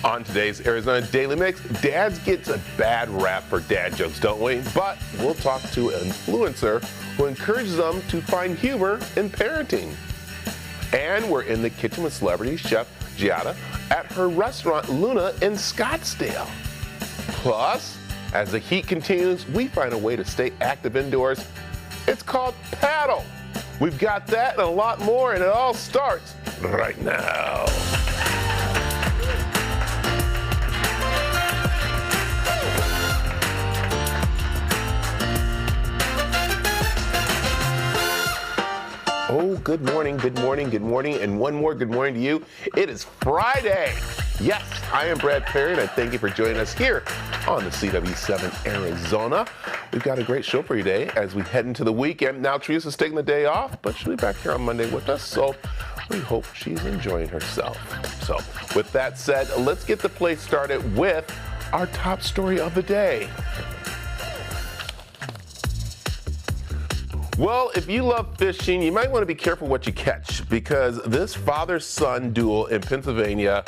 On today's Arizona Daily Mix, dads gets a bad rap for dad jokes, don't we? But we'll talk to an influencer who encourages them to find humor in parenting. And we're in the kitchen with celebrity chef Giada at her restaurant Luna in Scottsdale. Plus, as the heat continues, we find a way to stay active indoors. It's called paddle. We've got that and a lot more, and it all starts right now. Oh, good morning, good morning, good morning, and one more good morning to you. It is Friday. Yes, I am Brad Perry, and I thank you for joining us here on the CW7 Arizona. We've got a great show for you today as we head into the weekend. Now, Teresa's taking the day off, but she'll be back here on Monday with us, so we hope she's enjoying herself. So, with that said, let's get the play started with our top story of the day. Well, if you love fishing, you might want to be careful what you catch, because this father-son duel in Pennsylvania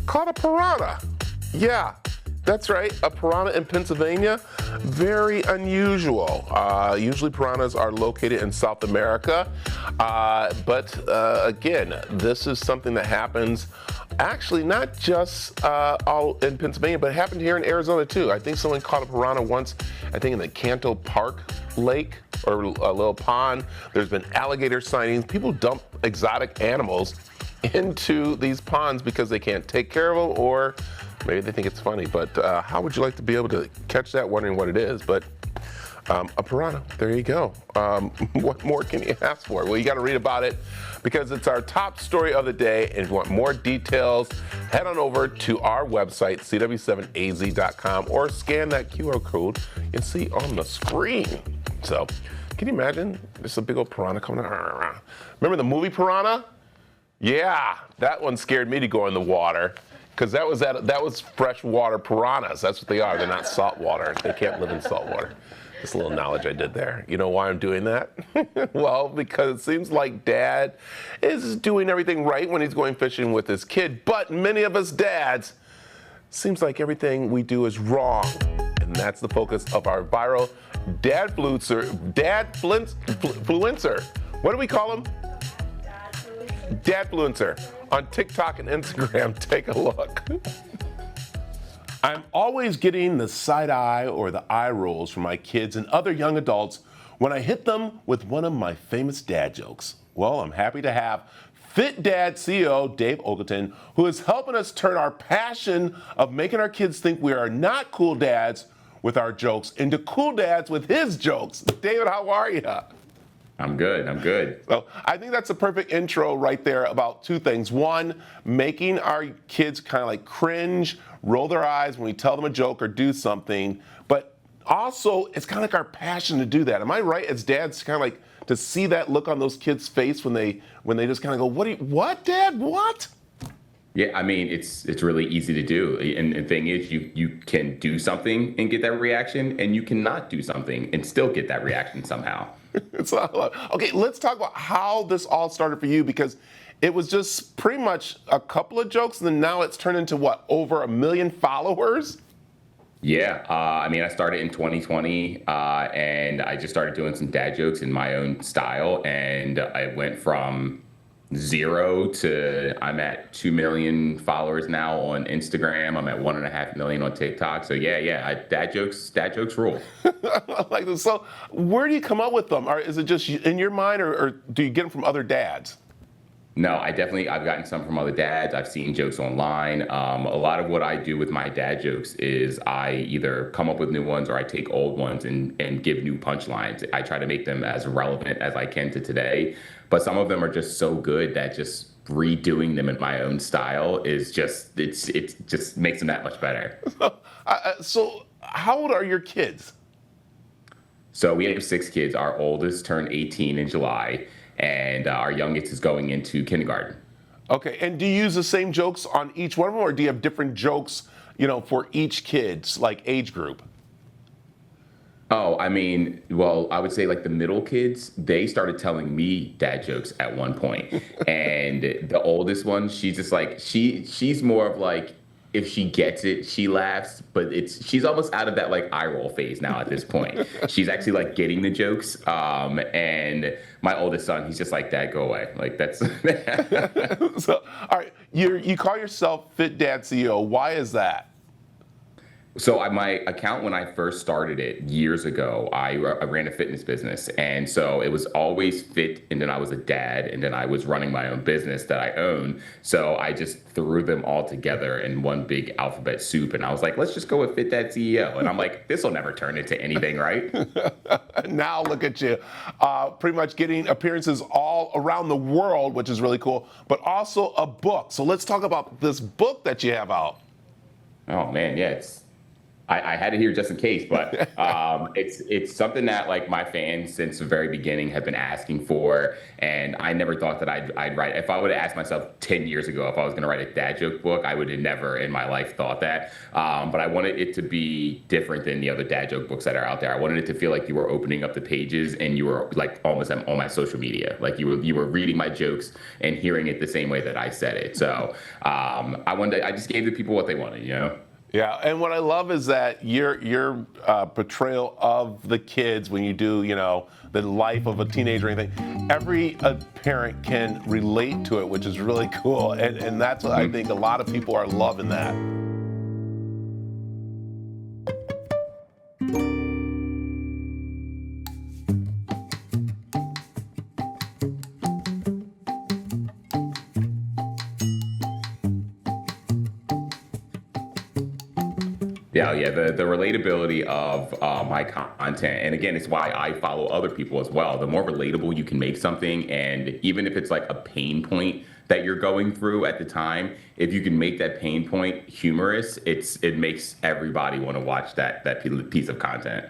caught a piranha. Yeah, that's right, a piranha in Pennsylvania. Very unusual. Usually piranhas are located in South America, but again, this is something that happens actually not just all in Pennsylvania, but it happened here in Arizona too. I think someone caught a piranha once, I think in the Canto Park Lake or a little pond. There's been alligator sightings. People dump exotic animals into these ponds because they can't take care of them, or maybe they think it's funny. But how would you like to be able to catch that, wondering what it is? But a piranha, there you go. What more can you ask for? Well, you got to read about it because it's our top story of the day. And if you want more details, head on over to our website, cw7az.com, or scan that QR code you see on the screen. So, can you imagine? There's a big old piranha coming out. Remember the movie Piranha? Yeah, that one scared me to go in the water, because that was freshwater piranhas. That's what they are. They're not salt water. They can't live in salt water. Just a little knowledge I did there. You know why I'm doing that? Well, because it seems like Dad is doing everything right when he's going fishing with his kid, but many of us dads, seems like everything we do is wrong. And that's the focus of our viral dadfluencer. What do we call him? Dadfluencer on TikTok and Instagram. Take a look. I'm always getting the side eye or the eye rolls from my kids and other young adults when I hit them with one of my famous dad jokes. Well, I'm happy to have Fit Dad CEO Dave Ogleton, who is helping us turn our passion of making our kids think we are not cool dads with our jokes into cool dads with his jokes. David, how are you? I'm good. So I think that's a perfect intro right there about two things. One, making our kids kind of like cringe, roll their eyes when we tell them a joke or do something. But also, it's kind of like our passion to do that. Am I right as dads, kind of like to see that look on those kids' face when they just kind of go, what, Dad, what? Yeah, I mean, it's really easy to do. And the thing is, you can do something and get that reaction, and you cannot do something and still get that reaction somehow. Okay, let's talk about how this all started for you, because it was just pretty much a couple of jokes, and then now it's turned into what, over 1 million followers? Yeah, I mean, I started in 2020, and I just started doing some dad jokes in my own style, and I went from 0 to I'm at 2 million followers now on Instagram. I'm at 1.5 million on TikTok. So dad jokes rule. Like this. So where do you come up with them? Or is it just in your mind, or do you get them from other dads? No, I've gotten some from other dads. I've seen jokes online. A lot of what I do with my dad jokes is I either come up with new ones or I take old ones and give new punchlines. I try to make them as relevant as I can to today. But some of them are just so good that just redoing them in my own style is just, it just makes them that much better. So how old are your kids? So we have 6 kids. Our oldest turned 18 in July, and our youngest is going into kindergarten. Okay, and do you use the same jokes on each one of them, or do you have different jokes, for each kid's like age group? Oh, I mean, well, I would say like the middle kids, they started telling me dad jokes at one point. And the oldest one, she's just like, she's more of like, if she gets it, she laughs, but she's almost out of that like eye roll phase now at this point. She's actually like getting the jokes. And my oldest son, he's just like, Dad, go away. Like that's So, all right, you call yourself Fit Dad CEO. Why is that? So my account, when I first started it years ago, I ran a fitness business. And so it was always fit. And then I was a dad. And then I was running my own business that I own. So I just threw them all together in one big alphabet soup. And I was like, let's just go with Fit Dad CEO. And I'm like, this will never turn into anything, right? Now look at you, pretty much getting appearances all around the world, which is really cool, but also a book. So let's talk about this book that you have out. Oh, man, yeah, I had it here just in case, but it's something that like my fans since the very beginning have been asking for, and I never thought that I'd write. If I would have asked myself 10 years ago if I was going to write a dad joke book, I would have never in my life thought that. But I wanted it to be different than the other dad joke books that are out there. I wanted it to feel like you were opening up the pages and you were like almost on my social media, like you were reading my jokes and hearing it the same way that I said it. So I just gave the people what they wanted, you know. Yeah, and what I love is that your portrayal of the kids when you do, the life of a teenager or anything, every parent can relate to it, which is really cool. And that's what I think a lot of people are loving that. Yeah, the relatability of my content, and again, it's why I follow other people as well. The more relatable you can make something, and even if it's like a pain point that you're going through at the time, if you can make that pain point humorous, it makes everybody want to watch that piece of content.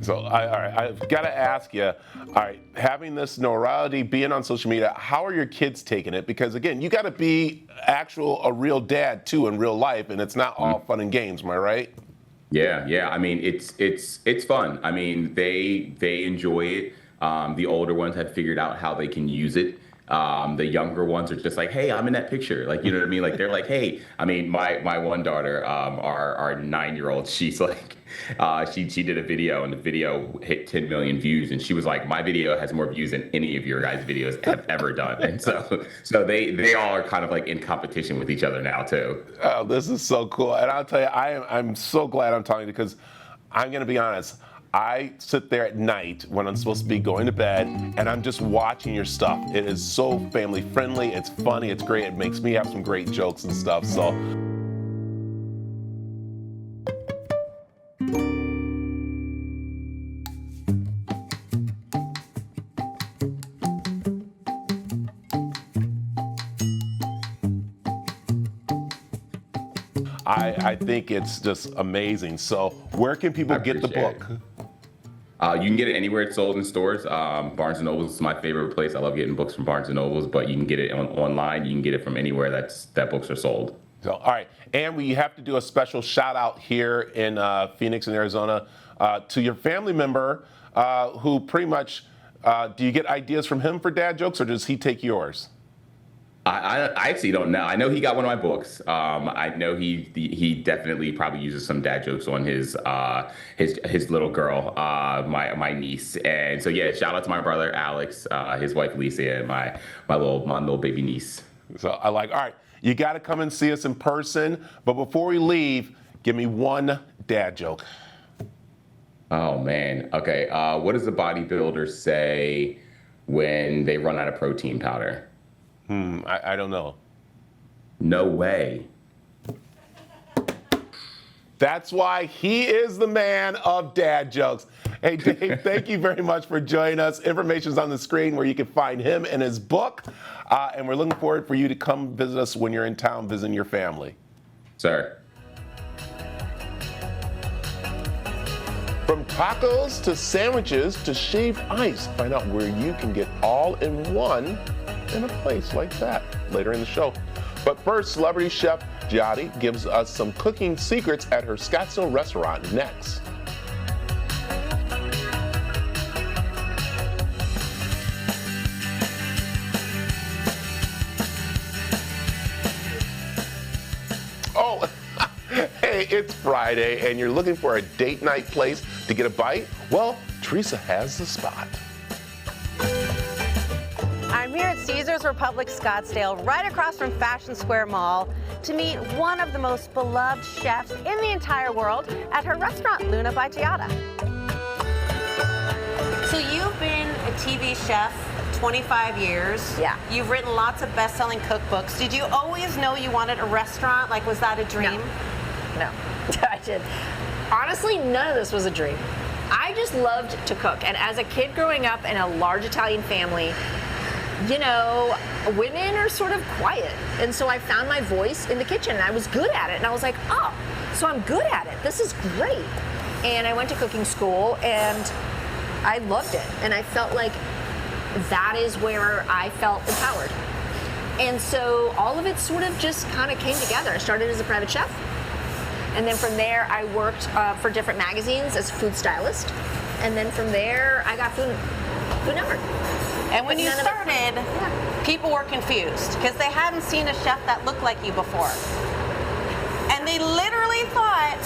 So, all right, I've got to ask you, all right, having this notoriety, being on social media, how are your kids taking it? Because again, you got to be a real dad too in real life, and it's not all fun and games, am I right? Yeah. I mean, it's fun. I mean, they enjoy it. The older ones have figured out how they can use it. The younger ones are just like, hey, I'm in that picture. Like, you know what I mean? Like, they're like, hey, I mean, my one daughter, our 9-year-old, she's like, she did a video and the video hit 10 million views. And she was like, my video has more views than any of your guys' videos have ever done. And so they all are kind of like in competition with each other now too. Oh, this is so cool. And I'll tell you, I'm so glad I'm talking to you because I'm going to be honest. I sit there at night when I'm supposed to be going to bed and I'm just watching your stuff. It is so family friendly, it's funny, it's great, it makes me have some great jokes and stuff. So I think it's just amazing. So where can people get the book? You can get it anywhere it's sold in stores. Barnes & Noble is my favorite place. I love getting books from Barnes & Noble, but you can get it online. You can get it from anywhere that books are sold. So, all right. And we have to do a special shout out here in Phoenix in Arizona to your family member who pretty much, do you get ideas from him for dad jokes or does he take yours? I actually don't know. I know he got one of my books. I know he definitely probably uses some dad jokes on his little girl, my niece. And so yeah, shout out to my brother Alex, his wife Lisa, and my little baby niece. So all right, you got to come and see us in person. But before we leave, give me one dad joke. Oh man. Okay. What does the bodybuilder say when they run out of protein powder? I don't know. No way. That's why he is the man of dad jokes. Hey, Dave, thank you very much for joining us. Information's on the screen where you can find him and his book. And we're looking forward for you to come visit us when you're in town visiting your family. Sir. From tacos to sandwiches to shaved ice, find out where you can get all in one in a place like that later in the show. But first, celebrity chef Giada gives us some cooking secrets at her Scottsdale restaurant next. Hey, it's Friday, and you're looking for a date night place to get a bite? Well, Teresa has the spot. I'm here at Caesars Republic Scottsdale, right across from Fashion Square Mall, to meet one of the most beloved chefs in the entire world at her restaurant, Luna by Giada. So you've been a TV chef 25 years. Yeah. You've written lots of best-selling cookbooks. Did you always know you wanted a restaurant? Like, was that a dream? No, I did. Honestly, none of this was a dream. I just loved to cook. And as a kid growing up in a large Italian family, you know, women are sort of quiet. And so I found my voice in the kitchen and I was good at it. And I was like, oh, so I'm good at it. This is great. And I went to cooking school and I loved it. And I felt like that is where I felt empowered. And so all of it sort of just kind of came together. I started as a private chef. And then from there, I worked for different magazines as a food stylist. And then from there, I got Food Network. And when you started, people were confused because they hadn't seen a chef that looked like you before. And they literally thought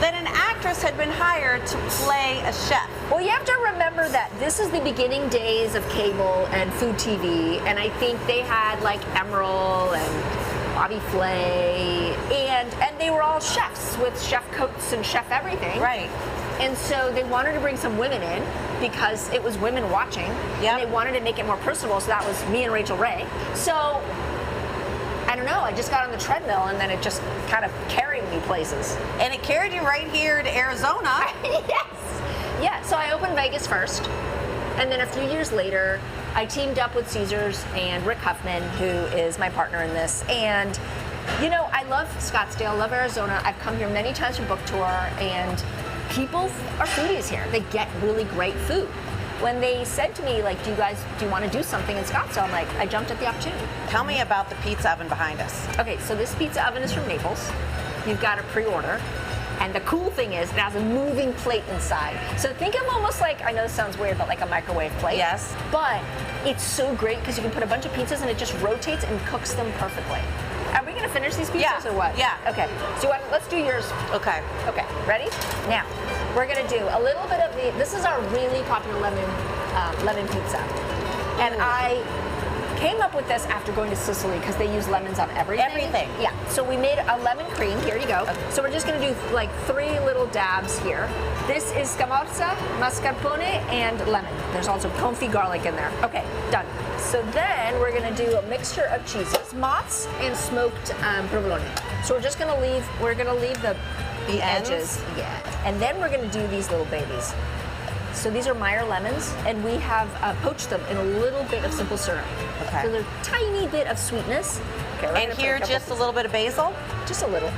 that an actress had been hired to play a chef. Well, you have to remember that this is the beginning days of cable and food TV, and I think they had like Emerald and Bobby Flay, and they were all chefs with chef coats and chef everything. Right. And so they wanted to bring some women in because it was women watching, and they wanted to make it more personable, so that was me and Rachel Ray. So I don't know, I just got on the treadmill and then it just kind of carried me places. And it carried you right here to Arizona. Yes. Yeah, so I opened Vegas first, and then a few years later, I teamed up with Caesars and Rick Huffman, who is my partner in this. And, you know, I love Scottsdale, love Arizona. I've come here many times for book tour, and people are foodies here. They get really great food. When they said to me, like, do you want to do something in Scottsdale? I'm like, I jumped at the opportunity. Tell me about the pizza oven behind us. Okay, so this pizza oven is from Naples. You've got to pre-order. And the cool thing is it has a moving plate inside. So think of almost like, I know this sounds weird, but like a microwave plate. Yes. But it's so great because you can put a bunch of pizzas and it just rotates and cooks them perfectly. Are we gonna finish these pizzas or what? Yeah. Okay, so let's do yours. Okay. Okay, ready? Now, we're gonna do a little bit of this is our really popular lemon pizza. And I came up with this after going to Sicily because they use lemons on everything. Everything. Yeah. So we made a lemon cream. Here you go. Okay. So we're just going to do like 3 little dabs here. This is scamorza, mascarpone, and lemon. There's also confit garlic in there. Okay, done. So then we're going to do a mixture of cheeses, mozz and smoked provolone. So we're just going to leave the edges. Ends? Yeah. And then we're going to do these little babies. So these are Meyer lemons, and we have poached them in a little bit of simple syrup. Okay. So they're a tiny bit of sweetness. Okay, And here, just a little bit of basil? Just a little.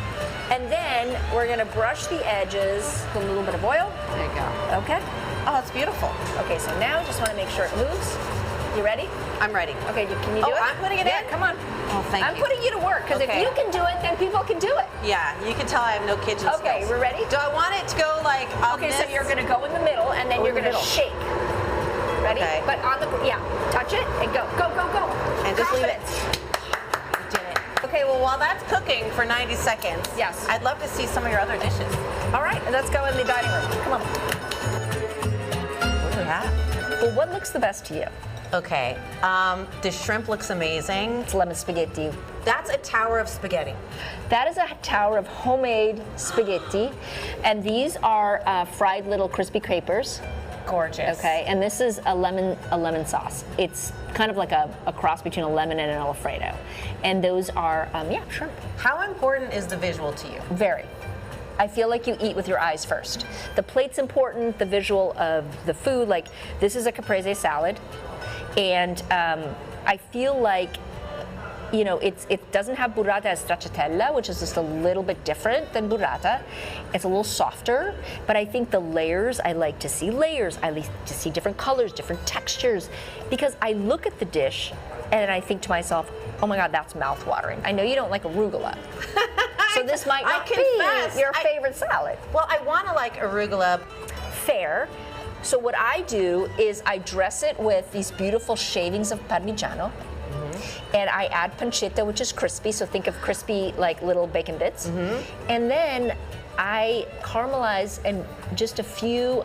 And then we're gonna brush the edges with a little bit of oil. There you go. Okay? Oh, it's beautiful. Okay, so now just wanna make sure it moves. You ready? I'm ready. Okay, can you do it? I'm putting it yeah, in? come on. Oh, thank I'm you. putting you to work, because Okay. if you can do it, then people can do it. Yeah, you can tell I have no kitchen skills. Okay, we're ready? Do I want it to go like on Okay, this? so you're gonna go in the middle, and then Go you're in the gonna middle. shake. Ready? Okay. But on the, touch it, and go, go, go, go. And just leave it. Confidence. You did it. Okay, well, while that's cooking for 90 seconds, Yes. I'd love to see some of your other dishes. All right, let's go in the dining room. Come on. What do we have? Well, what looks the best to you? Okay, the shrimp looks amazing. It's lemon spaghetti. That's a tower of spaghetti. That is a tower of homemade spaghetti, and these are fried little crispy capers. Gorgeous. Okay, and this is a lemon sauce. It's kind of like a cross between a lemon and an Alfredo, and those are shrimp. How important is the visual to you? Very. I feel like you eat with your eyes first. The plate's important, the visual of the food. Like this is a caprese salad, and I feel like, you know, it doesn't have burrata as stracciatella, which is just a little bit different than burrata. It's a little softer, but I think the layers, I like to see layers. I like to see different colors, different textures, because I look at the dish and I think to myself, oh my God, that's mouth-watering. I know you don't like arugula, so this might not be your favorite salad. Well, I want to like arugula. Fair. So what I do is I dress it with these beautiful shavings of Parmigiano. And I add pancetta, which is crispy. So think of crispy, like little bacon bits. And then I caramelize and just a few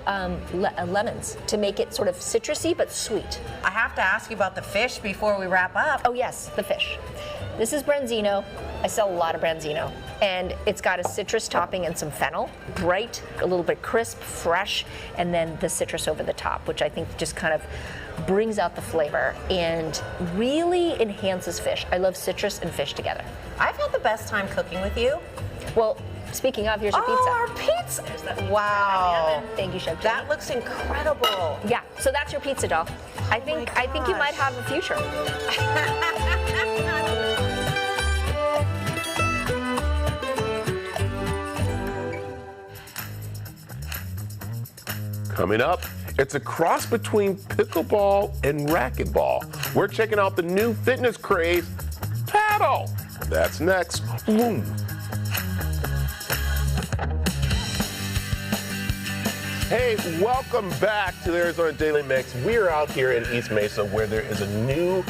lemons to make it sort of citrusy but sweet. I have to ask you about the fish before we wrap up. Oh yes, the fish. This is branzino. I sell a lot of branzino. And it's got a citrus topping and some fennel, bright, a little bit crisp, fresh, and then the citrus over the top, which I think just kind of brings out the flavor and really enhances fish. I love citrus and fish together. I've had the best time cooking with you. Well, speaking of, here's your pizza. Oh, our pizza. There's that pizza. Wow. Thank you, Chef Jenny. That looks incredible. Yeah, so that's your pizza doll. I think you might have a future. Coming up, it's a cross between pickleball and racquetball. We're checking out the new fitness craze, paddle. That's next. Boom. Hey, welcome back to the Arizona Daily Mix. We're out here in East Mesa where there is a new,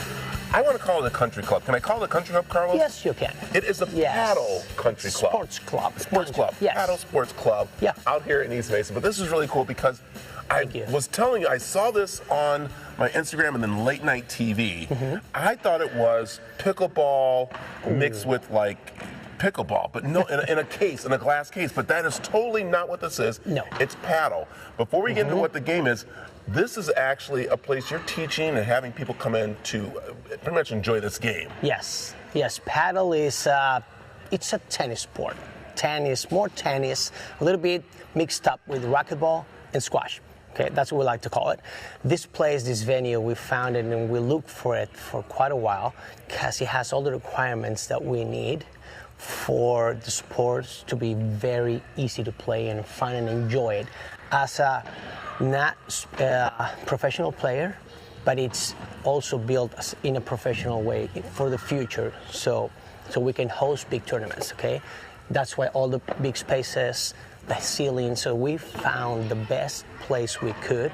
I want to call it a country club. Can I call it a country club, Carlos? Yes, you can. It is a paddle country club. Sports club. Sports club. Yes. Paddle sports club. Yeah. Out here in East Mesa. But this is really cool because I was telling you, I saw this on my Instagram and then late night TV. I thought it was pickleball mixed with like pickleball, but no, in a case, in a glass case. But that is totally not what this is. No. It's paddle. Before we get into what the game is, this is actually a place you're teaching and having people come in to pretty much enjoy this game. Yes. Yes. Paddle is it's a tennis sport. More tennis, a little bit mixed up with racquetball and squash. Okay, that's what we like to call it. This place, this venue, we found it and we looked for it for quite a while because it has all the requirements that we need for the sports to be very easy to play and fun and enjoy it. As a not professional player, but it's also built in a professional way for the future, so we can host big tournaments. Okay, that's why all the big spaces, the ceiling. So we found the best place we could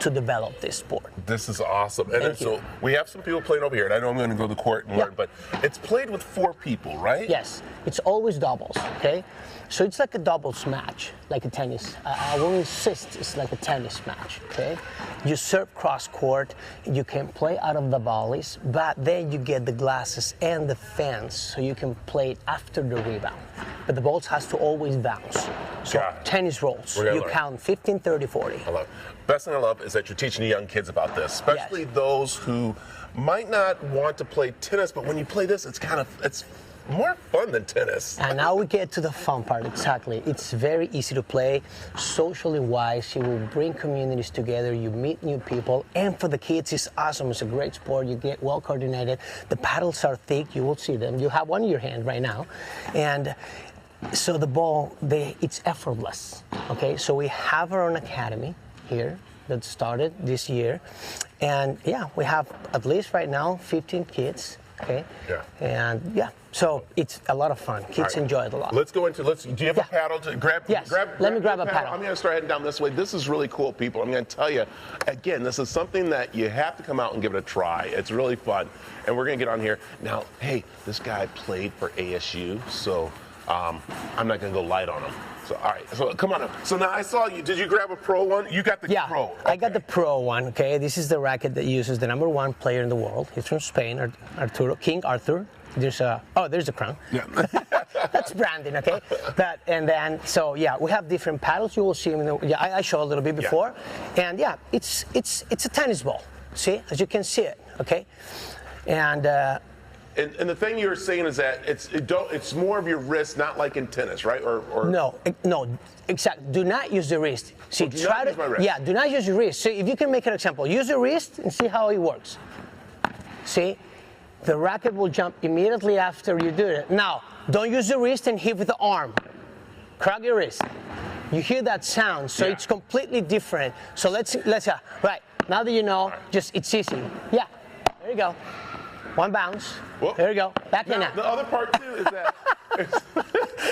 to develop this sport. This is awesome. And Thank so you. we have some people playing over here, and I know I'm going to go to the court and learn, but it's played with 4 people, right? Yes, it's always doubles, okay? So it's like a doubles match, like a tennis. I will insist it's like a tennis match, okay? You serve cross court, you can play out of the volleys, but then you get the glasses and the fans, so you can play it after the rebound. But the balls has to always bounce. So tennis rolls, you count 15, 30, 40. I love it. Best thing I love is that you're teaching the young kids about this, especially those who might not want to play tennis, but when you play this, it's more fun than tennis. And now we get to the fun part, exactly. It's very easy to play, socially wise. You will bring communities together, you meet new people, and for the kids, it's awesome. It's a great sport. You get well coordinated. The paddles are thick. You will see them. You have one in your hand right now. And so the ball, it's effortless, okay? So we have our own academy here that started this year. And yeah, we have at least right now 15 kids, okay? Yeah. And yeah, so it's a lot of fun. Kids enjoy it a lot. Let's go into, do you have a paddle to grab? Yes, let me grab a paddle. I'm going to start heading down this way. This is really cool, people. I'm going to tell you, again, this is something that you have to come out and give it a try. It's really fun. And we're going to get on here. Now, hey, this guy played for ASU, so I'm not going to go light on him. So, all right, so come on up. So now I saw you. Did you grab a pro one? You got the pro. Okay. I got the pro one, okay? This is the racket that uses the #1 player in the world. He's from Spain, King Arthur. There's a crown. Yeah. That's branding, okay? We have different paddles. You will see them. I showed a little bit before. Yeah. And yeah, it's a tennis ball. See, as you can see it, okay? And the thing you were saying is that it's more of your wrist, not like in tennis, right? No, exactly. Do not use the wrist. See, do not use my wrist. Yeah, do not use your wrist. So if you can make an example, use the wrist and see how it works. See, the racket will jump immediately after you do it. Now, don't use the wrist and hit with the arm. Crack your wrist. You hear that sound, so it's completely different. So let's right now that you know, it's easy. Yeah, there you go. One bounce. Whoop. There you go. Back in now. The other part too is that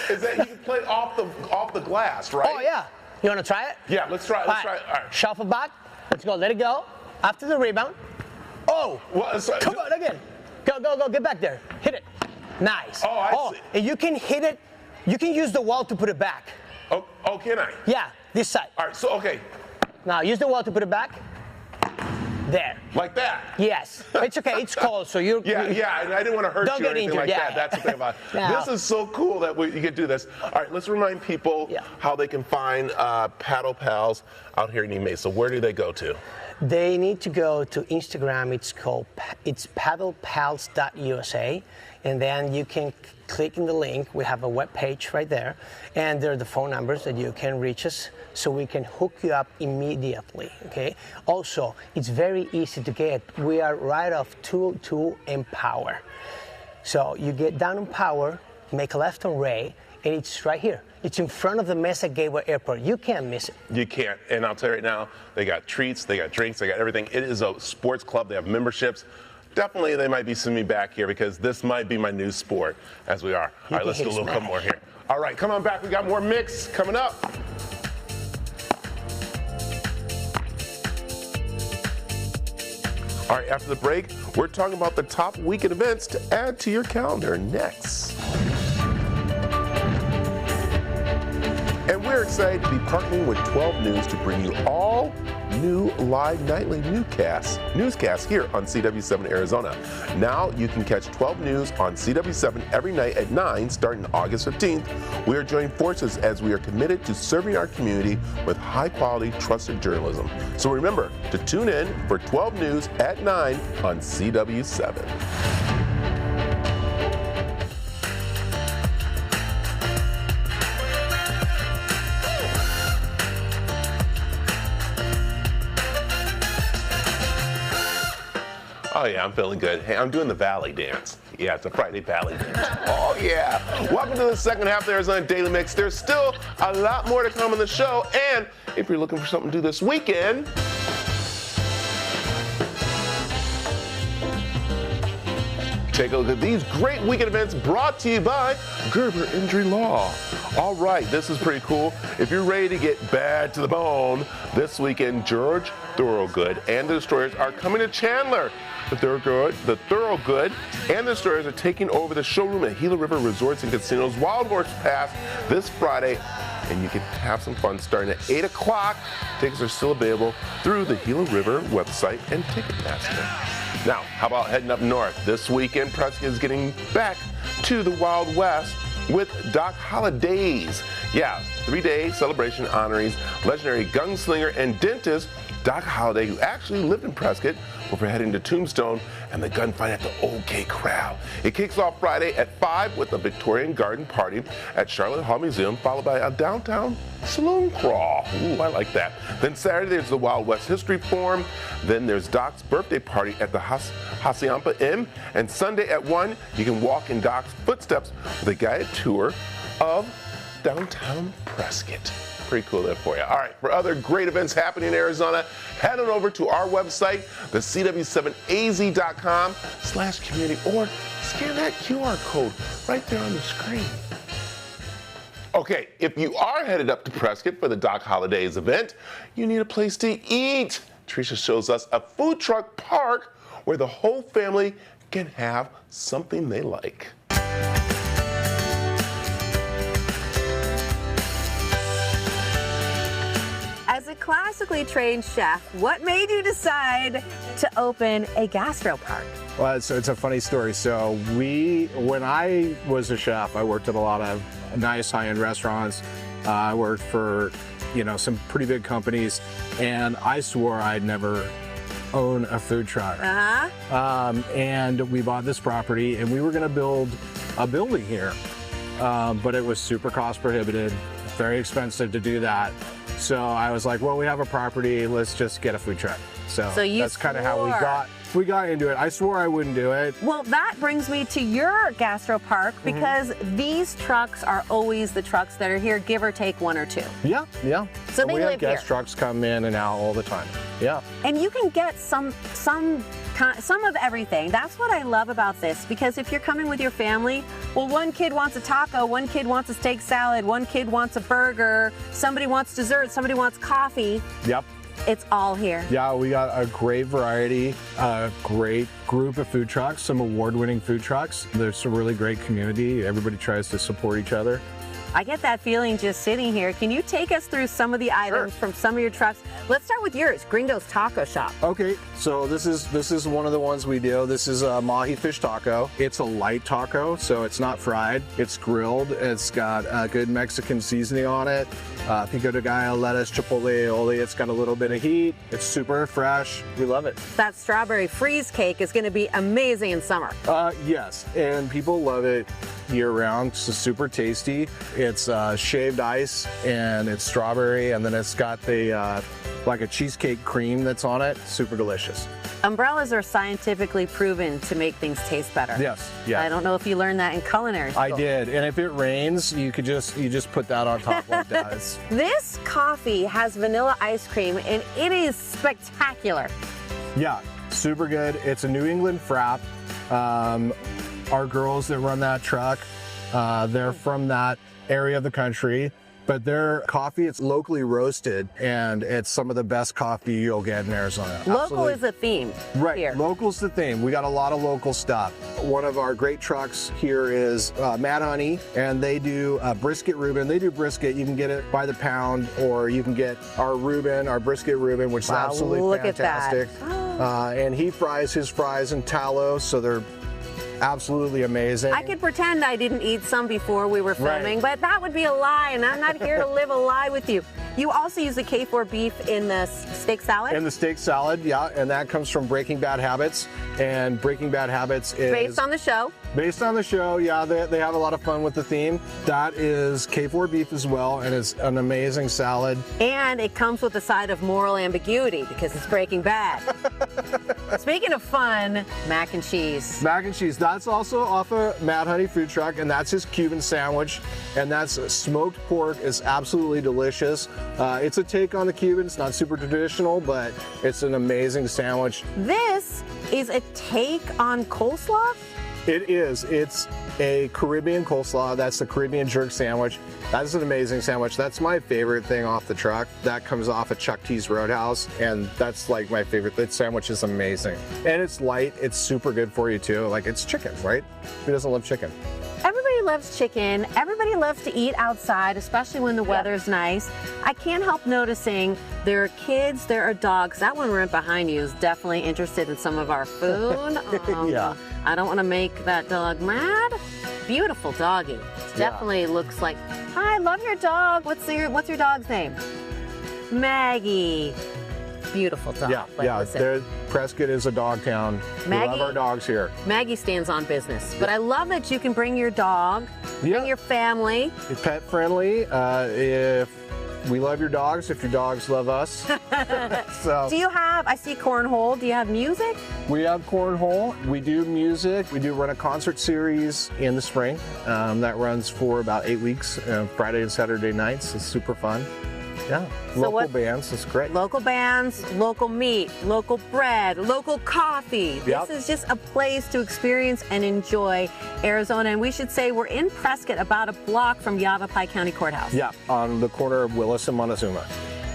is that you can play off the glass, right? Oh yeah. You want to try it? Yeah, let's try it. Let's try it. All right. Shuffle back. Let's go. Let it go. After the rebound. Oh. Well, come on again. Go, get back there. Hit it. Nice. Oh, I see. And you can hit it, you can use the wall to put it back. Oh, can I? Yeah, this side. All right, so, okay. Now use the wall to put it back. There. Like that? Yes. It's okay, it's cold, so you Yeah, and I didn't want to hurt Don't you or get anything injured, like yeah. that. That's the thing about it. No. This is so cool that you can do this. All right, let's remind people how they can find Paddle Pals out here in Mesa. Where do they go to? They need to go to Instagram. It's paddlepals.usa, and then you can click in the link. We have a web page right there, and there are the phone numbers that you can reach us, so we can hook you up immediately. Okay. Also, it's very easy to get. We are right off 202 and Power, so you get down on Power, make a left on Ray, and it's right here. It's in front of the Mesa Gateway Airport. You can't miss it. You can't. And I'll tell you right now, they got treats, they got drinks, they got everything. It is a sports club. They have memberships. Definitely, they might be sending me back here because this might be my new sport as we are. All right, let's do a little couple more here. All right, come on back. We got more mix coming up. All right, after the break, we're talking about the top weekend events to add to your calendar next. And we're excited to be partnering with 12 News to bring you all new live nightly newscasts here on CW7 Arizona. Now you can catch 12 News on CW7 every night at 9 starting August 15th. We are joining forces as we are committed to serving our community with high quality, trusted journalism. So remember to tune in for 12 News at 9 on CW7. Oh yeah, I'm feeling good. Hey, I'm doing the Valley Dance. Yeah, it's a Friday Valley Dance. Oh yeah. Welcome to the second half of the Arizona Daily Mix. There's still a lot more to come on the show, and if you're looking for something to do this weekend, take a look at these great weekend events brought to you by Gerber Injury Law. All right, this is pretty cool. If you're ready to get bad to the bone, this weekend, George Thorogood and the Destroyers are coming to Chandler. The Thorogood and the Destroyers are taking over the showroom at Gila River Resorts and Casinos Wild Horse Pass this Friday, and you can have some fun starting at 8 o'clock. Tickets are still available through the Gila River website and Ticketmaster. Now, how about heading up north? This weekend, Prescott is getting back to the Wild West with Doc Holidays. Yeah, 3-day celebration honoring legendary gunslinger and dentist Doc Holliday, who actually lived in Prescott before heading to Tombstone and the gunfight at the Old K Crowd. It kicks off Friday at 5 with a Victorian garden party at Charlotte Hall Museum, followed by a downtown saloon crawl. Ooh, I like that. Then Saturday, there's the Wild West History Forum. Then there's Doc's birthday party at the Hacienda Inn. And Sunday at 1, you can walk in Doc's footsteps with a guided tour of downtown Prescott. Pretty cool there for you. All right, for other great events happening in Arizona, head on over to our website, the cw7az.com/community, or scan that QR code right there on the screen. Okay, if you are headed up to Prescott for the Doc Holidays event, you need a place to eat. Teresa shows us a food truck park where the whole family can have something they like. As a classically trained chef, what made you decide to open a gastro park? Well, it's a funny story. So when I was a chef, I worked at a lot of nice high-end restaurants. I worked for, some pretty big companies, and I swore I'd never own a food truck. And we bought this property, and we were going to build a building here, but it was super cost prohibitive, very expensive to do that. So I was like, well, we have a property, let's just get a food truck. So that's kind of how we got into it. I swore I wouldn't do it. Well, that brings me to your gastro park, because these trucks are always the trucks that are here, give or take one or two. Yeah. So they we live have guest here. trucks come in and out all the time. Yeah. And you can get some of everything. That's what I love about this, because if you're coming with your family, well, one kid wants a taco, one kid wants a steak salad, one kid wants a burger, somebody wants dessert, somebody wants coffee. Yep. It's all here. Yeah, we got a great variety, a great group of food trucks, some award-winning food trucks. There's some really great community. Everybody tries to support each other. I get that feeling just sitting here. Can you take us through some of the items from some of your trucks? Let's start with yours, Gringo's Taco Shop. Okay, so this is one of the ones we do. This is a mahi fish taco. It's a light taco, so it's not fried. It's grilled. It's got a good Mexican seasoning on it. Pico de gallo, lettuce, chipotle aioli. It's got a little bit of heat. It's super fresh. We love it. That strawberry freeze cake is going to be amazing in summer. Yes, and people love it year-round. It's super tasty. It's shaved ice and it's strawberry, and then it's got the like a cheesecake cream that's on it. Super delicious. Umbrellas are scientifically proven to make things taste better. Yes, yeah. I don't know if you learned that in culinary school. I did, and if it rains, you just put that on top like that. This coffee has vanilla ice cream, and it is spectacular. Yeah, super good. It's a New England frap. Our girls that run that truck, they're from that area of the country, but their coffee, it's locally roasted, and it's some of the best coffee you'll get in Arizona. Local Absolutely. is the theme here. Local's the theme. We got a lot of local stuff. One of our great trucks here is Mad Honey, and they do brisket Reuben. They do brisket. You can get it by the pound, or you can get our Reuben, our brisket Reuben, which is absolutely fantastic. At that. And he fries his fries in tallow, so they're absolutely amazing. I could pretend I didn't eat some before we were filming, but that would be a lie, and I'm not here to live a lie with you. You also use the K4 beef in the steak salad? In the steak salad, yeah, and that comes from Breaking Bad Habits, and Breaking Bad Habits is... Based on the show? Based on the show, yeah, they have a lot of fun with the theme. That is K4 beef as well, and it's an amazing salad. And it comes with a side of moral ambiguity because it's Breaking Bad. Speaking of fun, mac and cheese. Mac and cheese, that's also off a Mad Honey food truck, and that's his Cuban sandwich, and that's smoked pork. Is absolutely delicious. It's a take on the Cuban. It's not super traditional, but it's an amazing sandwich. This is a take on coleslaw? It is. It's a Caribbean coleslaw. That's the Caribbean jerk sandwich. That's an amazing sandwich. That's my favorite thing off the truck. That comes off of Chuck T's Roadhouse, and that's like my favorite. That sandwich is amazing. And it's light. It's super good for you too. Like, it's chicken, right? Who doesn't love chicken? Everybody loves chicken. Everybody loves to eat outside, especially when the weather's nice. I can't help noticing there are kids, there are dogs. That one right behind you is definitely interested in some of our food. Yeah. I don't want to make that dog mad. Beautiful doggy. Definitely looks like, hi, I love your dog. What's your dog's name? Maggie. Beautiful dog. Yeah, But listen, Prescott is a dog town. Maggie- We love our dogs here. Maggie stands on business. But I love that you can bring your dog, bring your family. It's pet friendly. If we love your dogs, if your dogs love us. So Do you have, I see cornhole, do you have music? we have cornhole. We do music. We do run a concert series in the spring that runs for about 8 weeks, Friday and Saturday nights. It's super fun. Yeah, local bands. It's great. Local bands, local meat, local bread, local coffee. Yep. This is just a place to experience and enjoy Arizona. And we should say we're in Prescott, about a block from Yavapai County Courthouse. Yeah, on the corner of Willis and Montezuma.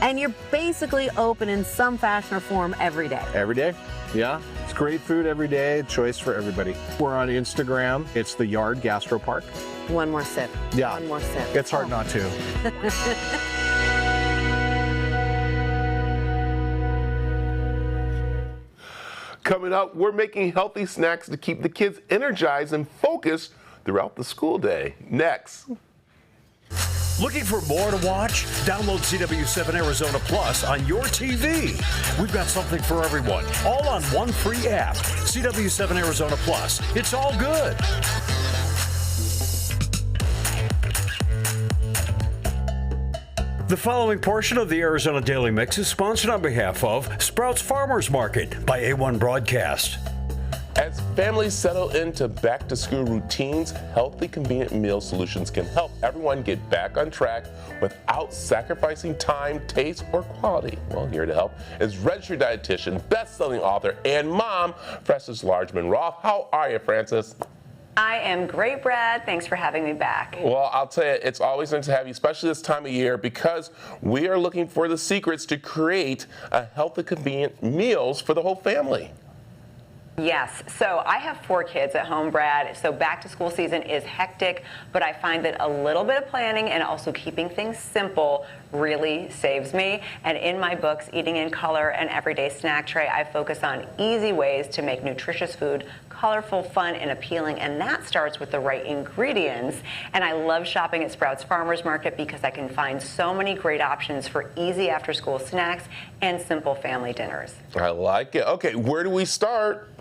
And you're basically open in some fashion or form every day. Every day. Yeah, it's great food every day. Choice for everybody. We're on Instagram. It's the Yard Gastro Park. One more sip. Yeah. One more sip. It's hard not to. Coming up, we're making healthy snacks to keep the kids energized and focused throughout the school day. Next. Looking for more to watch? Download CW7 Arizona Plus on your TV. We've got something for everyone, all on one free app. CW7 Arizona Plus. It's all good. The following portion of the Arizona Daily Mix is sponsored on behalf of Sprouts Farmers Market by A1 Broadcast. As families settle into back-to-school routines, healthy, convenient meal solutions can help everyone get back on track without sacrificing time, taste, or quality. Well, here to help is registered dietitian, best-selling author, and mom, Frances Largeman Roth. How are you, Frances? I am great, Brad. Thanks for having me back. Well, I'll tell you, it's always nice to have you, especially this time of year, because we are looking for the secrets to create a healthy, convenient meals for the whole family. Yes, so I have 4 kids at home, Brad, so back to school season is hectic, but I find that a little bit of planning and also keeping things simple really saves me. And in my books, Eating in Color and Everyday Snack Tray, I focus on easy ways to make nutritious food colorful, fun, and appealing, and that starts with the right ingredients. And I love shopping at Sprouts Farmers Market because I can find so many great options for easy after-school snacks and simple family dinners. I like it. Okay, where do we start?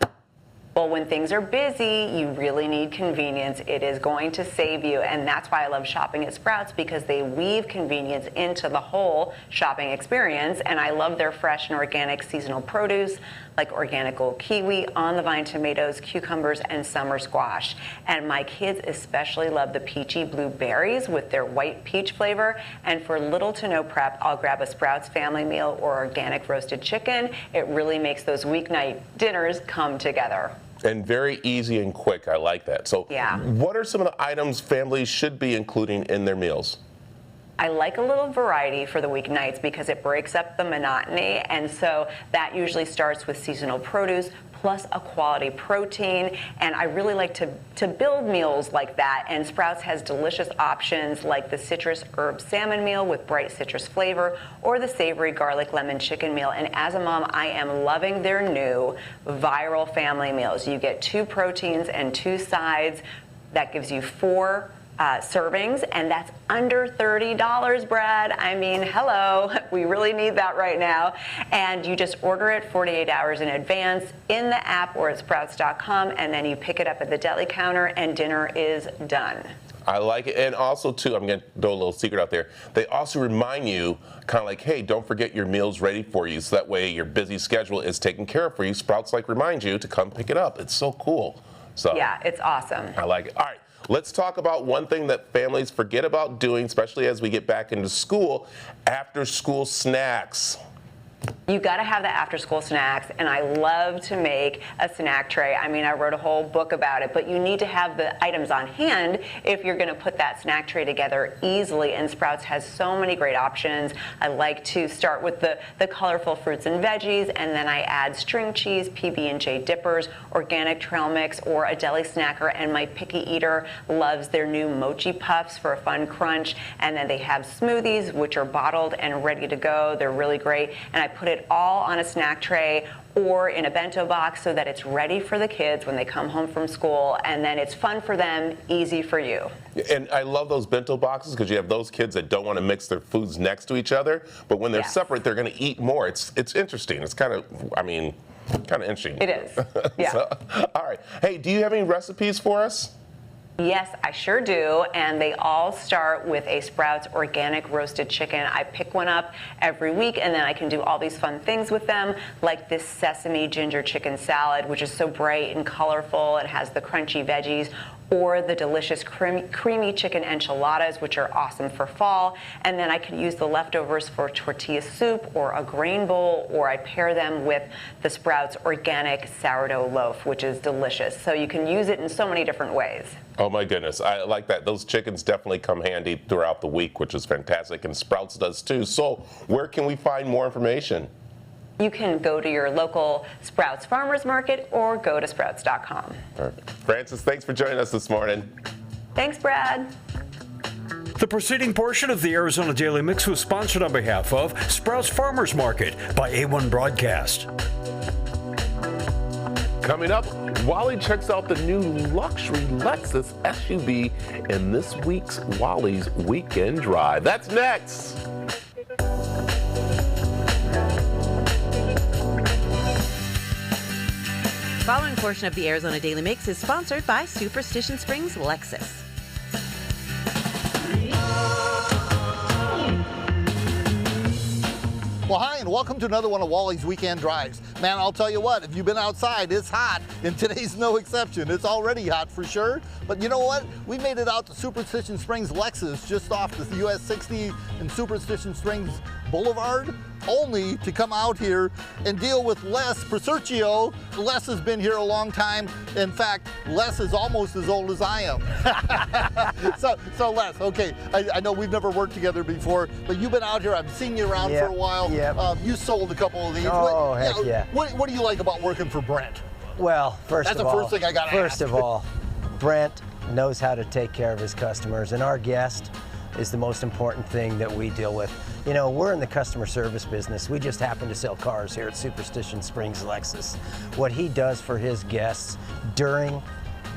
Well, when things are busy, you really need convenience. It is going to save you, and that's why I love shopping at Sprouts, because they weave convenience into the whole shopping experience. And I love their fresh and organic seasonal produce, like organic gold kiwi, on-the-vine tomatoes, cucumbers, and summer squash. And my kids especially love the peachy blueberries with their white peach flavor. And for little to no prep, I'll grab a Sprouts family meal or organic roasted chicken. It really makes those weeknight dinners come together. And very easy and quick. I like that. So yeah. What are some of the items families should be including in their meals? I like a little variety for the weeknights because it breaks up the monotony, and so that usually starts with seasonal produce plus a quality protein, and I really like to build meals like that, and Sprouts has delicious options like the citrus herb salmon meal with bright citrus flavor or the savory garlic lemon chicken meal. And as a mom, I am loving their new viral family meals. You get 2 proteins and 2 sides. That gives you 4 servings, and that's under $30, Brad. I mean, hello, we really need that right now. And you just order it 48 hours in advance in the app or at sprouts.com, and then you pick it up at the deli counter, and dinner is done. I like it. And also, too, I'm going to throw a little secret out there. They also remind you, kind of like, hey, don't forget your meal's ready for you. So that way your busy schedule is taken care of for you. Sprouts, like, remind you to come pick it up. It's so cool. So yeah, it's awesome. I like it. All right. Let's talk about one thing that families forget about doing, especially as we get back into school, after-school snacks. You got to have the after-school snacks, and I love to make a snack tray. I mean, I wrote a whole book about it, but you need to have the items on hand if you're going to put that snack tray together easily, and Sprouts has so many great options. I like to start with the colorful fruits and veggies, and then I add string cheese, PB&J dippers, organic trail mix, or a deli snacker, and my picky eater loves their new mochi puffs for a fun crunch. And then they have smoothies, which are bottled and ready to go. They're really great, and I put it all on a snack tray or in a bento box so that it's ready for the kids when they come home from school, and then it's fun for them, easy for you. And I love those bento boxes because you have those kids that don't want to mix their foods next to each other, but when they're separate, they're going to eat more. It's interesting. It's kind of, I mean, kind of interesting. It is, yeah. So, all right. Hey, do you have any recipes for us? Yes, I sure do, and they all start with a Sprouts organic roasted chicken. I pick one up every week, and then I can do all these fun things with them, like this sesame ginger chicken salad, which is so bright and colorful. It has the crunchy veggies, or the delicious creamy chicken enchiladas, which are awesome for fall. And then I could use the leftovers for tortilla soup or a grain bowl, or I pair them with the Sprouts organic sourdough loaf, which is delicious. So you can use it in so many different ways. Oh my goodness, I like that. Those chickens definitely come handy throughout the week, which is fantastic, and Sprouts does too. So where can we find more information? You can go to your local Sprouts Farmers Market or go to sprouts.com. Perfect. Francis, thanks for joining us this morning. Thanks, Brad. The preceding portion of the Arizona Daily Mix was sponsored on behalf of Sprouts Farmers Market by A1 Broadcast. Coming up, Wally checks out the new luxury Lexus SUV in this week's Wally's Weekend Drive. That's next. The following portion of the Arizona Daily Mix is sponsored by Superstition Springs Lexus. Well, hi, and welcome to another one of Wally's Weekend Drives. Man, I'll tell you what, if you've been outside, it's hot, and today's no exception. It's already hot for sure, but you know what? We made it out to Superstition Springs Lexus just off the US 60 in Superstition Springs, Boulevard, only to come out here and deal with Les Prosercio. Les has been here a long time. In fact, Les is almost as old as I am. so Les, okay, I know we've never worked together before, but you've been out here. I've seen you around for a while. Yep. You sold a couple of these. Oh, heck yeah. What do you like about working for Brent? Well, first That's of the all, first thing I got to ask. First of all, Brent knows how to take care of his customers, and our guest is the most important thing that we deal with. You know, we're in the customer service business. We just happen to sell cars here at Superstition Springs Lexus. What he does for his guests during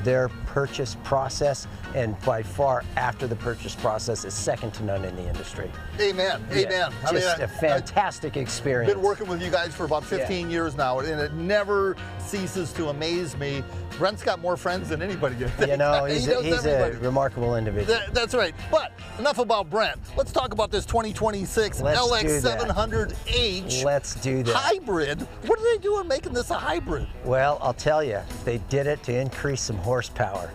their purchase process and by far after the purchase process is second to none in the industry. Amen. Yeah, Amen. Just a fantastic experience. Been working with you guys for about 15 years now, and it never ceases to amaze me. Brent's got more friends than anybody. You know, he's a remarkable individual. That's right. But enough about Brent. Let's talk about this 2026 LX700H. Let's do that. Hybrid. What are they doing making this a hybrid? Well, I'll tell you, they did it to increase some horsepower.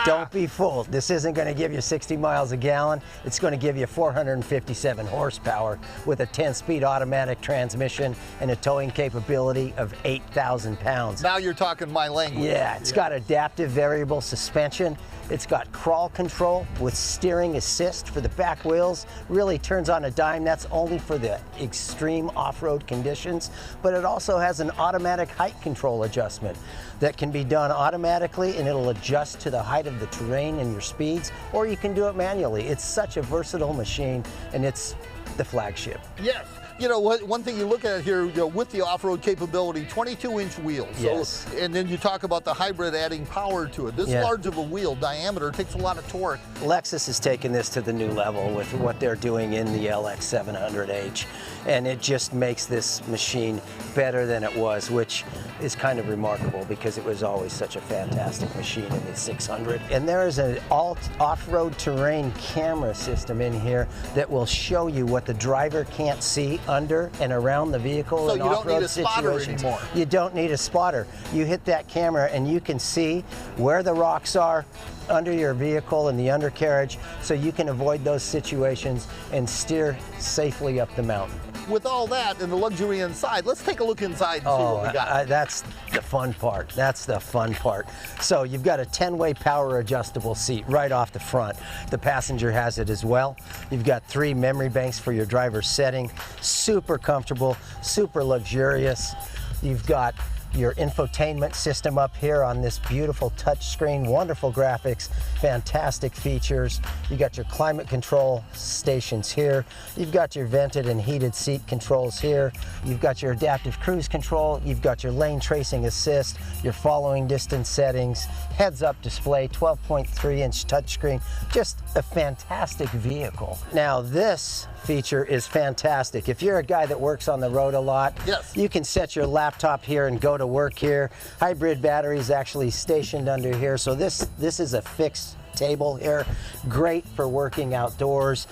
Don't be fooled. This isn't going to give you 60 miles a gallon. It's going to give you 457 horsepower with a 10-speed automatic transmission and a towing capability of 8,000 pounds. Now you're talking my language. Yeah, it's got adaptive variable suspension. It's got crawl control with steering assist for the back wheels. Really turns on a dime. That's only for the extreme off-road conditions. But it also has an automatic height control adjustment that can be done automatically, and it'll adjust to the height of the terrain and your speeds, or you can do it manually. It's such a versatile machine, and it's the flagship. Yes. You know what? One thing you look at here, with the off-road capability, 22-inch wheels. Yes. So, and then you talk about the hybrid adding power to it. This large of a wheel diameter takes a lot of torque. Lexus has taken this to the new level with what they're doing in the LX700H, and it just makes this machine better than it was, which is kind of remarkable because it was always such a fantastic machine in the 600. And there is an off-road terrain camera system in here that will show you what the driver can't see under and around the vehicle in off-road situations. Anymore. You don't need a spotter. You hit that camera and you can see where the rocks are under your vehicle and the undercarriage, so you can avoid those situations and steer safely up the mountain. With all that and the luxury inside, let's take a look inside and see what we got. That's the fun part. That's the fun part. So you've got a 10-way power adjustable seat right off the front. The passenger has it as well. You've got 3 memory banks for your driver's setting. Super comfortable, super luxurious. You've got your infotainment system up here on this beautiful touch screen, wonderful graphics, fantastic features. You got your climate control stations here. You've got your vented and heated seat controls here. You've got your adaptive cruise control. You've got your lane tracing assist, your following distance settings, heads-up display, 12.3-inch touchscreen. Just a fantastic vehicle. Now this feature is fantastic. If you're a guy that works on the road a lot, you can set your laptop here and go to work here. Hybrid batteries actually stationed under here, so this is a fixed table here. Great for working outdoors.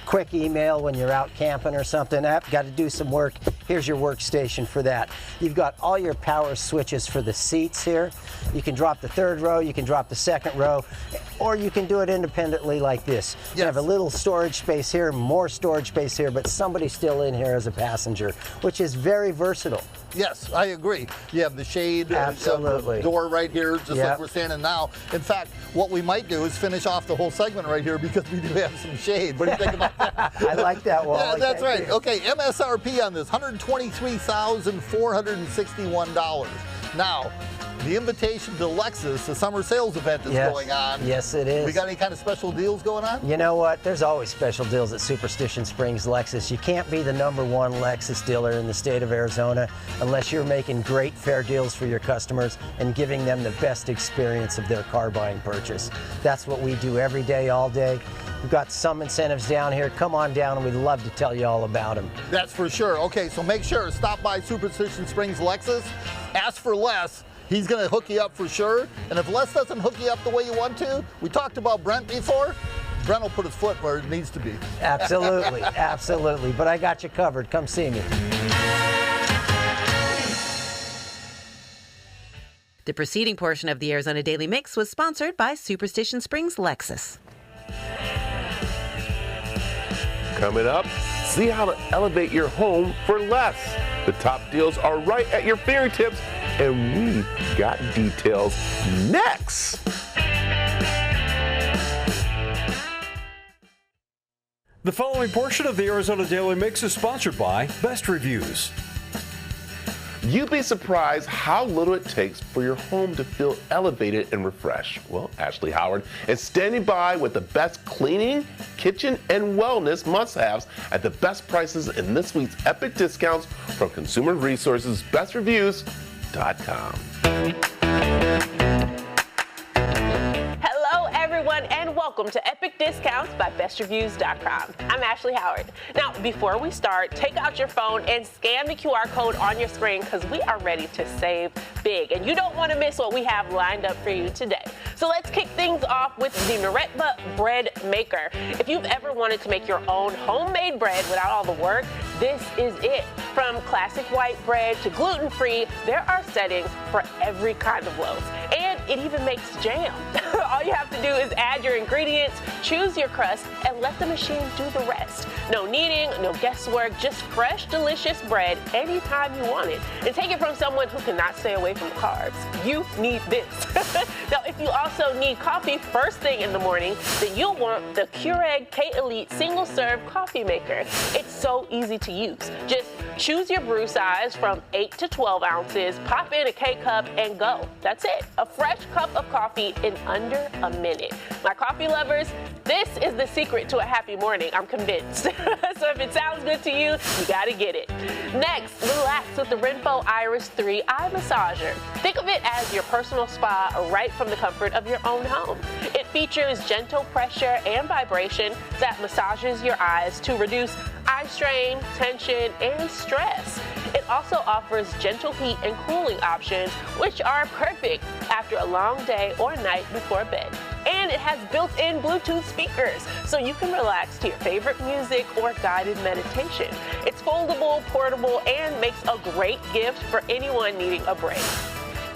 Quick email when you're out camping or something. I've got to do some work. Here's your workstation for that. You've got all your power switches for the seats here. You can drop the 3rd row, you can drop the 2nd row, or you can do it independently like this. You have a little storage space here, more storage space here, but somebody's still in here as a passenger, which is very versatile. Yes, I agree. You have the shade, door right here, just like we're standing now. In fact, what we might do is finish off the whole segment right here because we do have some shade. What do you think about that? I like that, Wally. Yeah, that's right. Okay, MSRP on this, $123,461. Now, the invitation to Lexus, the summer sales event is going on. Yes, it is. We got any kind of special deals going on? You know what? There's always special deals at Superstition Springs Lexus. You can't be the #1 Lexus dealer in the state of Arizona unless you're making great fair deals for your customers and giving them the best experience of their car buying purchase. That's what we do every day, all day. We've got some incentives down here. Come on down and we'd love to tell you all about them. That's for sure. Okay, so make sure, stop by Superstition Springs Lexus, ask for Les. He's going to hook you up for sure. And if Les doesn't hook you up the way you want to, we talked about Brent before, Brent will put his foot where it needs to be. Absolutely, absolutely. But I got you covered. Come see me. The preceding portion of the Arizona Daily Mix was sponsored by Superstition Springs Lexus. Coming up, See how to elevate your home for less. The top deals are right at your fingertips, and we've got details next. The following portion of the Arizona Daily Mix is sponsored by Best Reviews. You'd be surprised how little it takes for your home to feel elevated and refreshed. Well, Ashley Howard is standing by with the best cleaning, kitchen, and wellness must-haves at the best prices in this week's epic discounts from Consumer Resources BestReviews.com. Hello, everyone, and welcome to Epic Discounts by BestReviews.com. I'm Ashley Howard. Now, before we start, take out your phone and scan the QR code on your screen because we are ready to save big, and you don't want to miss what we have lined up for you today. So let's kick things off with the Naretba Bread Maker. If you've ever wanted to make your own homemade bread without all the work, this is it. From classic white bread to gluten-free, there are settings for every kind of loaf. And it even makes jam. All you have to do is add your ingredients, choose your crust, and let the machine do the rest. No kneading, no guesswork, just fresh, delicious bread anytime you want it. And take it from someone who cannot stay away from carbs. You need this. Now, if you also need coffee first thing in the morning, then you'll want the Keurig K-Elite single-serve coffee maker. It's so easy to use. Just choose your brew size from 8 to 12 ounces, pop in a K-cup, and go. That's it. A fresh cup of coffee in under a minute. My coffee lovers, this is the secret to a happy morning, I'm convinced. So if it sounds good to you, you gotta get it. Next, relax with the Renpho Iris 3 Eye Massager. Think of it as your personal spa right from the comfort of your own home. It features gentle pressure and vibration that massages your eyes to reduce eye strain, tension, and stress. It also offers gentle heat and cooling options, which are perfect after a long day or night before bed. And it has built-in Bluetooth speakers, so you can relax to your favorite music or guided meditation. It's foldable, portable, and makes a great gift for anyone needing a break.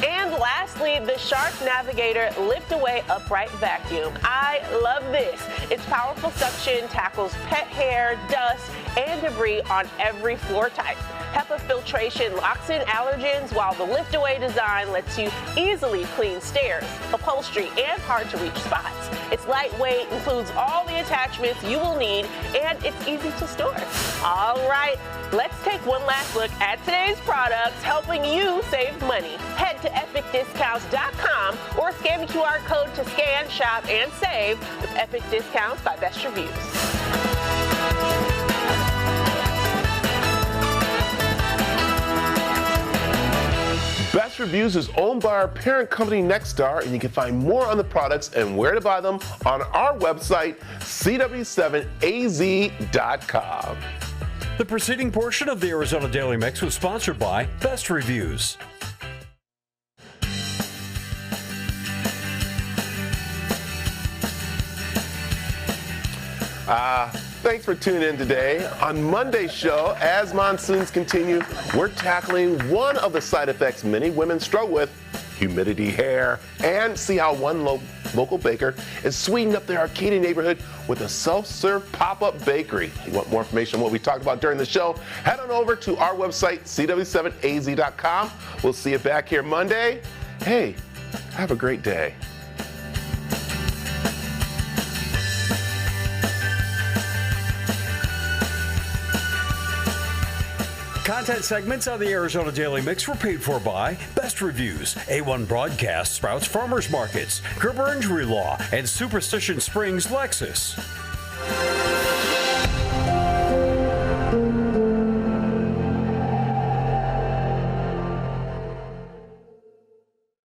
And lastly, the Shark Navigator Lift Away Upright Vacuum. I love this. Its powerful suction tackles pet hair, dust, and debris on every floor type. HEPA filtration locks in allergens, while the Lift Away design lets you easily clean stairs, upholstery, and hard-to-reach spots. It's lightweight, includes all the attachments you will need, and it's easy to store. All right, let's take one last look at today's products, helping you save money. Head to epicdiscounts.com or scan the QR code to scan, shop, and save with Epic Discounts by Best Reviews. Best Reviews is owned by our parent company, Nexstar, and you can find more on the products and where to buy them on our website, cw7az.com. The preceding portion of the Arizona Daily Mix was sponsored by Best Reviews. Thanks for tuning in today. On Monday's show, as monsoons continue, we're tackling one of the side effects many women struggle with, humidity hair, and see how one local baker is sweetening up their Arcadia neighborhood with a self-serve pop-up bakery. If you want more information on what we talked about during the show, head on over to our website, cw7az.com. We'll see you back here Monday. Hey, have a great day. Content segments on the Arizona Daily Mix were paid for by Best Reviews, A1 Broadcast, Sprouts Farmers Markets, Gerber Injury Law, and Superstition Springs Lexus.